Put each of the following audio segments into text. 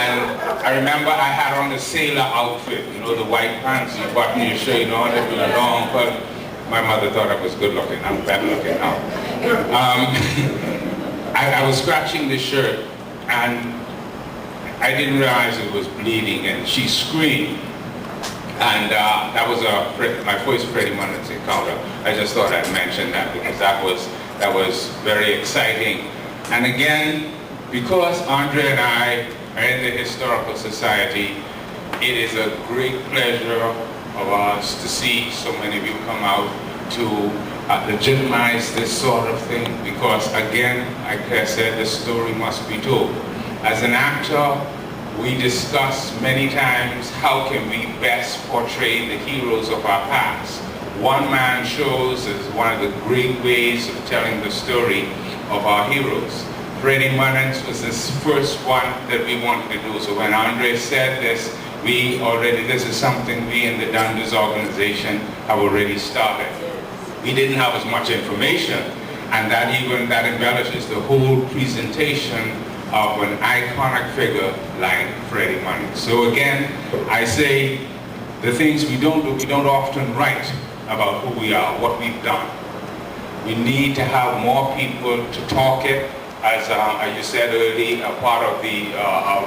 And I remember I had on the sailor outfit, you know, the white pants, you button your shirt on it with a long coat. My mother thought I was good looking. I'm better looking now. I was scratching the shirt, and I didn't realize it was bleeding, and she screamed. And that was my first Freddie Munnings encounter. I just thought I'd mention that because that was very exciting. And again, because Andre and I are in the Historical Society, it is a great pleasure of us to see so many of you come out to legitimize this sort of thing, because again, like I said, the story must be told. As an actor, we discuss many times how can we best portray the heroes of our past. One-man shows is one of the great ways of telling the story of our heroes. Freddie Munnings was this first one that we wanted to do. So when Andre said this, this is something we in the Dundas organization have already started. We didn't have as much information, and that embellishes the whole presentation of an iconic figure like Freddie Munnings. So again, I say the things we don't do, we don't often write about who we are, what we've done. We need to have more people to talk it, as you said earlier, a part of the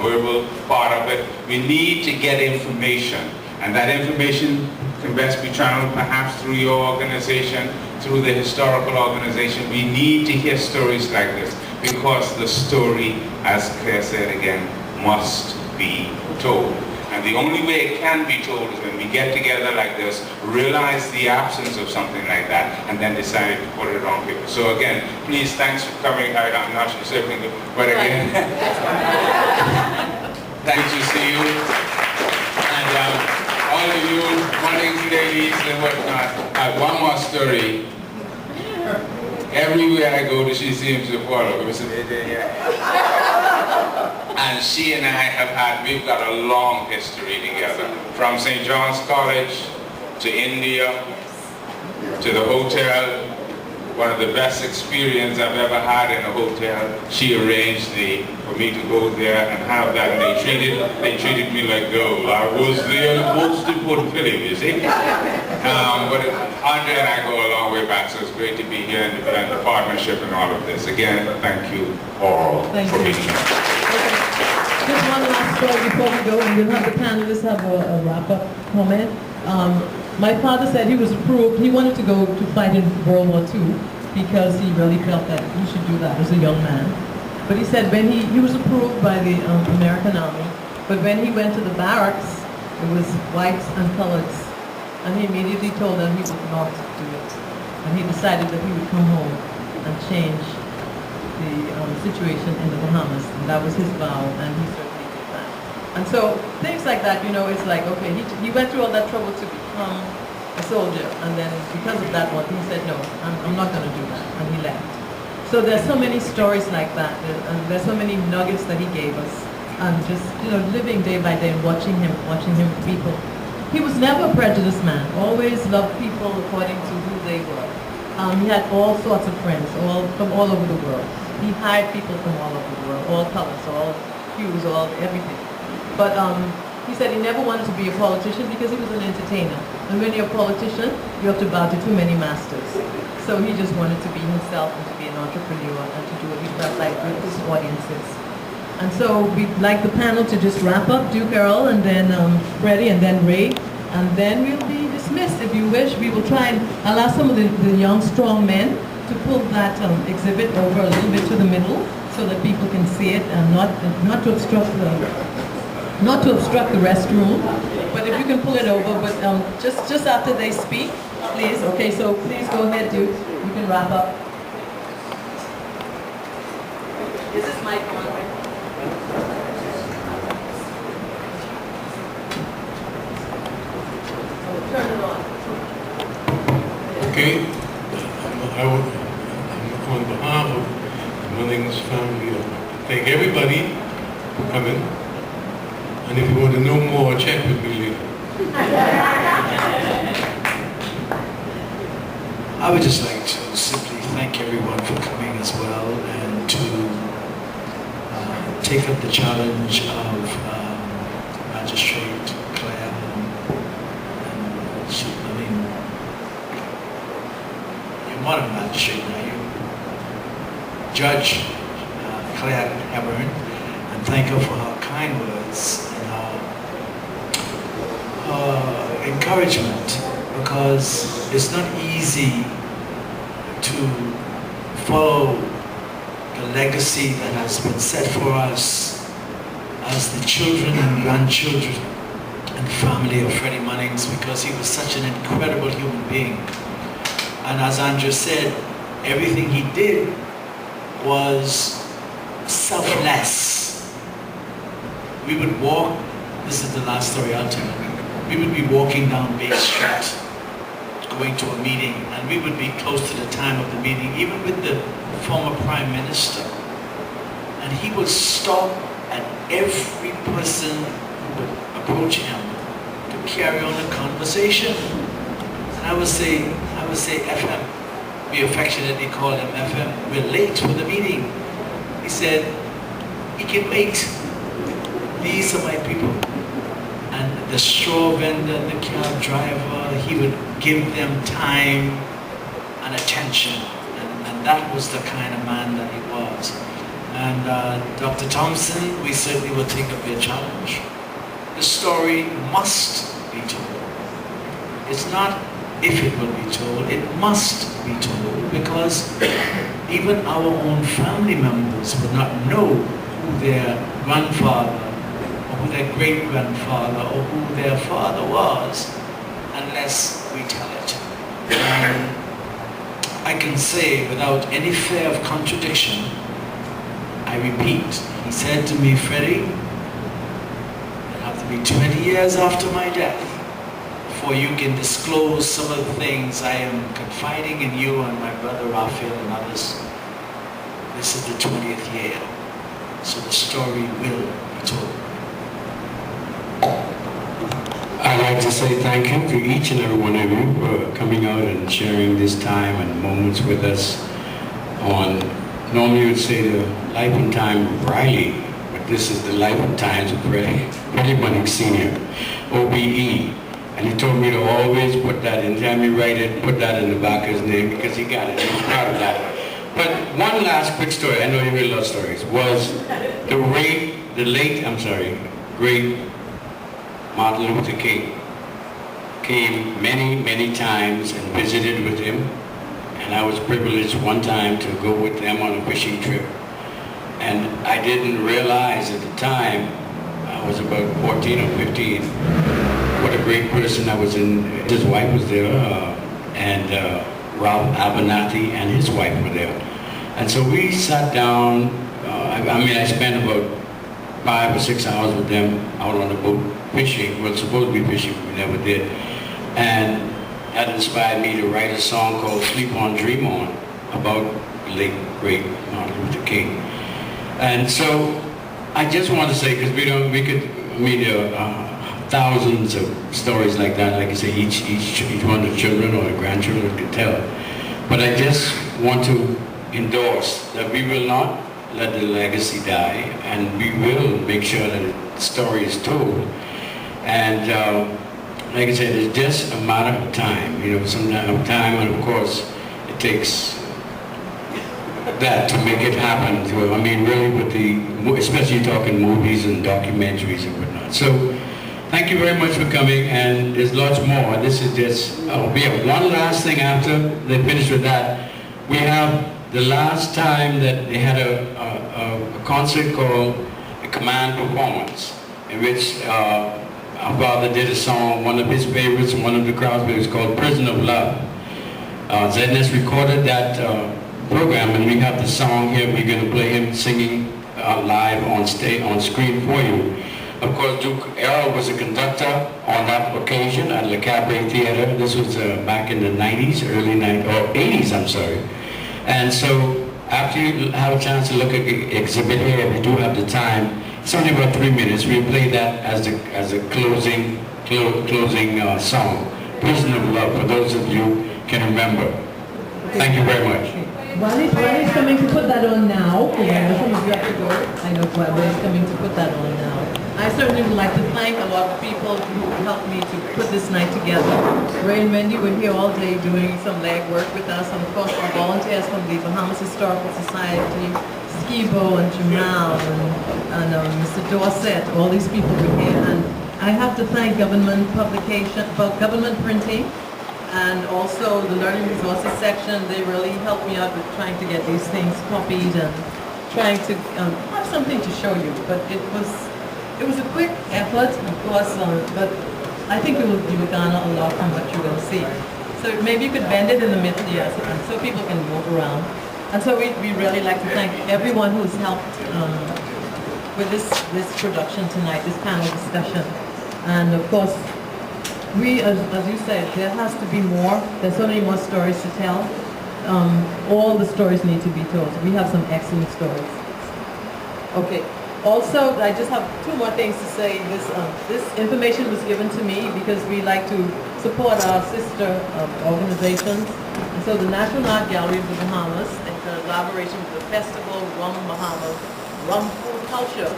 verbal part of it. We need to get information, and that information can best be channeled perhaps through your organization, through the historical organization. We need to hear stories like this, because the story, as Claire said again, must be told. And the only way it can be told is when we get together like this, realize the absence of something like that, and then decide to put it on paper. So again, please, thanks for coming. I'm not sure everything, but again, thanks to see you. And all of you, Munnings ladies and whatnot, one more story. Everywhere I go, she seems to follow. And she and I we've got a long history together. From St. John's College to India to the hotel. One of the best experiences I've ever had in a hotel. She arranged for me to go there and have that, and they treated me like gold. I was the most important filling, you see. But Andre and I go a long way back, so it's great to be here and the partnership and all of this. Again, thank you all for being here. Just one last story before we go, and we'll have the panelists have a wrap-up comment. My father said he was approved. He wanted to go to fight in World War II because he really felt that he should do that as a young man. But he said when he was approved by the American Army, but when he went to the barracks, it was whites and coloreds. And he immediately told them he would not do it. And he decided that he would come home and change the situation in the Bahamas. And that was his vow, and he certainly did that. And so things like that, you know, it's like, okay, he went through all that trouble to become a soldier, and then because of that one, he said, no, I'm not going to do that, and he left. So there's so many stories like that, and there's so many nuggets that he gave us, and just, you know, living day by day, watching him people. He was never a prejudiced man, always loved people according to who they were. He had all sorts of friends, from all over the world. He hired people from all over the world, all colors, all hues, all everything. But he said he never wanted to be a politician because he was an entertainer. And when you're a politician, you have to bow to too many masters. So he just wanted to be himself and to be an entrepreneur and to do what he felt like with his audiences. And so we'd like the panel to just wrap up, Duke, Errol, and then Freddie, and then Ray. And then we'll be dismissed. If you wish, we will try and allow some of the young, strong men to pull that exhibit over a little bit to the middle so that people can see it and not to obstruct the restroom, but if you can pull it over, but just after they speak, please. Okay, so please go ahead, Duke. You can wrap up. Is this mic on? Oh, turn it on. Okay. On behalf of the Munnings family, I thank everybody for coming. And if you want to know more, check with me later. I would just like to simply thank everyone for coming as well, and to take up the challenge of Judge Claire Hepburn, and thank her for her kind words and her encouragement, because it's not easy to follow the legacy that has been set for us as the children and grandchildren and family of Freddie Munnings, because he was such an incredible human being. And as Andrew said, everything he did was selfless. We would walk, this is the last story I'll tell, we would be walking down Bay Street, going to a meeting, and we would be close to the time of the meeting, even with the former Prime Minister. And he would stop at every person who would approach him to carry on the conversation. And I would say, FM, we affectionately call him FM, we're late for the meeting. He said, he can wait. These are my people. And the straw vendor, the cab driver, he would give them time and attention. And that was the kind of man that he was. And Dr. Thompson, we certainly will take up your challenge. The story must be told. It's not if it will be told, it must be told, because even our own family members would not know who their grandfather, or who their great-grandfather, or who their father was, unless we tell it. And I can say, without any fear of contradiction, I repeat, he said to me, Freddie, it'll have to be 20 years after my death before you can disclose some of the things I am confiding in you and my brother Raphael and others. This is the 20th year, so the story will be told. I'd like to say thank you to each and every one of you for coming out and sharing this time and moments with us on, normally you would say the life and time of Riley, but this is the life and times of Freddie Munnings Sr., OBE. And he told me to always put that, anytime you write it, put that in the back of his name, because he got it, he was proud of that. But one last quick story, I know you hear a lot of stories, was the great Martin Luther King came many, many times and visited with him. And I was privileged one time to go with them on a fishing trip. And I didn't realize at the time, I was about 14 or 15, what a great person I was in. His wife was there, and Ralph Abernathy and his wife were there. And so we sat down, I spent about 5 or 6 hours with them out on the boat fishing. We were supposed to be fishing, but we never did. And that inspired me to write a song called Sleep On, Dream On about the late, great Martin Luther King. And so I just want to say, because there are thousands of stories like that, like I say, each one of the children or the grandchildren could tell. But I just want to endorse that we will not let the legacy die, and we will make sure that the story is told. And like I said, it's just a matter of time, some time, and of course, it takes that to make it happen. Really with especially talking movies and documentaries and whatnot. So, thank you very much for coming, and there's lots more. This is just, we have one last thing after they finish with that. We have the last time that they had a concert called a Command Performance, in which our father did a song, one of his favorites, one of the crowd's favorites, called Prison of Love. ZNS recorded that program, and we have the song here. We're going to play him singing live on screen for you. Of course, Duke Errol was a conductor on that occasion at Le Cabaret Theater. This was back in the 90s, early 90s, or 80s, I'm sorry. And so, after you have a chance to look at the exhibit here, if you do have the time, it's only about 3 minutes. We'll play that as a closing song, Prison of Love, for those of you who can remember. Thank you very much. While he's coming to put that on now, because I know some of you have to go, I know, but he's coming to put that on now. certainly would like to thank a lot of people who helped me to put this night together. Ray and Wendy were here all day doing some leg work with us, and of course our volunteers from the Bahamas Historical Society, Skibo and Jamal and Mr. Dorset, all these people were here. And I have to thank government publication, government printing, and also the Learning Resources section. They really helped me out with trying to get these things copied and trying to have something to show you. But it was a quick effort, of course, but I think you will garner a lot from what you're going to see. So maybe you could bend it in the middle, yes, and so people can move around. And so we really like to thank everyone who's helped with this production tonight, this panel discussion. And of course, as you said, there has to be more. There's so many more stories to tell. All the stories need to be told. We have some excellent stories. Okay. Also, I just have two more things to say. This information was given to me because we like to support our sister organizations. And so the National Art Gallery of the Bahamas, in collaboration with the Festival Rum Bahamas, Rum Food Culture,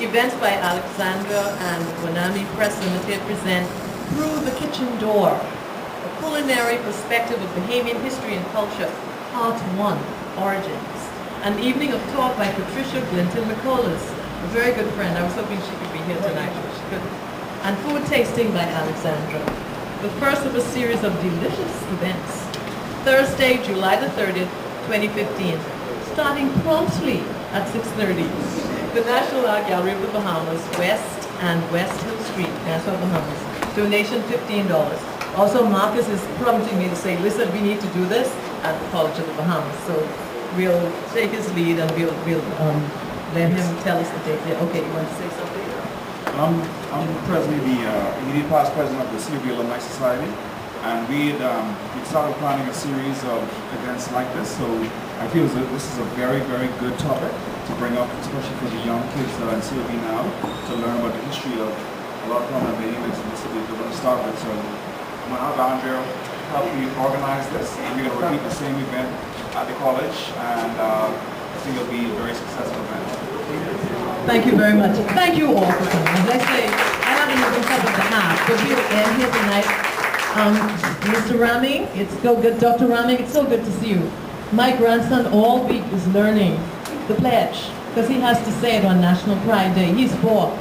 events by Alexandra and Wanami Press Limited present Through the Kitchen Door, a culinary perspective of Bahamian history and culture, Part 1, Origins. An evening of talk by Patricia Glinton McCullers, a very good friend. I was hoping she could be here tonight, but she couldn't. And food tasting by Alexandra. The first of a series of delicious events. Thursday, July the 30th, 2015, starting promptly at 6:30. The National Art Gallery of the Bahamas, West and West Hill Street, Nassau, Bahamas. Donation $15. Also, Marcus is prompting me to say, listen, we need to do this at the College of the Bahamas. So we'll take his lead and we'll let him tell us the date. Yeah, okay, you want to say something? I'm presently the immediate past president of the CUB Alumni Society, and we started planning a series of events like this. So I feel that this is a very, very good topic to bring up, especially for the young kids that are in CUB now, to learn about the history of a lot of prominent Bahamians in the city that we're going to start with. So I'm going to have Andrea help me organize this, and we're going to repeat the same event at the college, and I think it'll be a very successful event. Thank you very much. Thank you all for coming. As I say, I haven't even covered the half, but we'll end here tonight. Mr. Raming, it's so good. Dr. Raming, it's so good to see you. My grandson all week is learning the pledge, because he has to say it on National Pride Day. He's 4.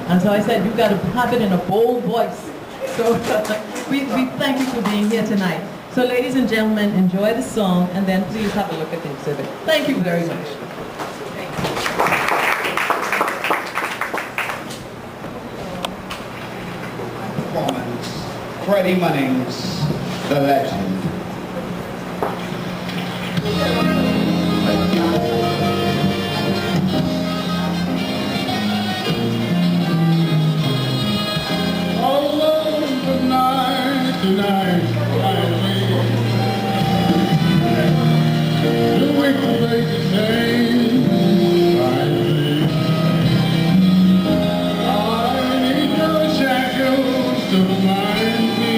And so I said, you've got to have it in a bold voice. So we thank you for being here tonight. So ladies and gentlemen, enjoy the song, and then please have a look at the exhibit. Thank you very much. Performance, Freddie Munnings, the legend. Tonight, the wicked lady sings, I need no shackles to bind me.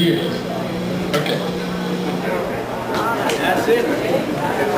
years. Okay. That's it.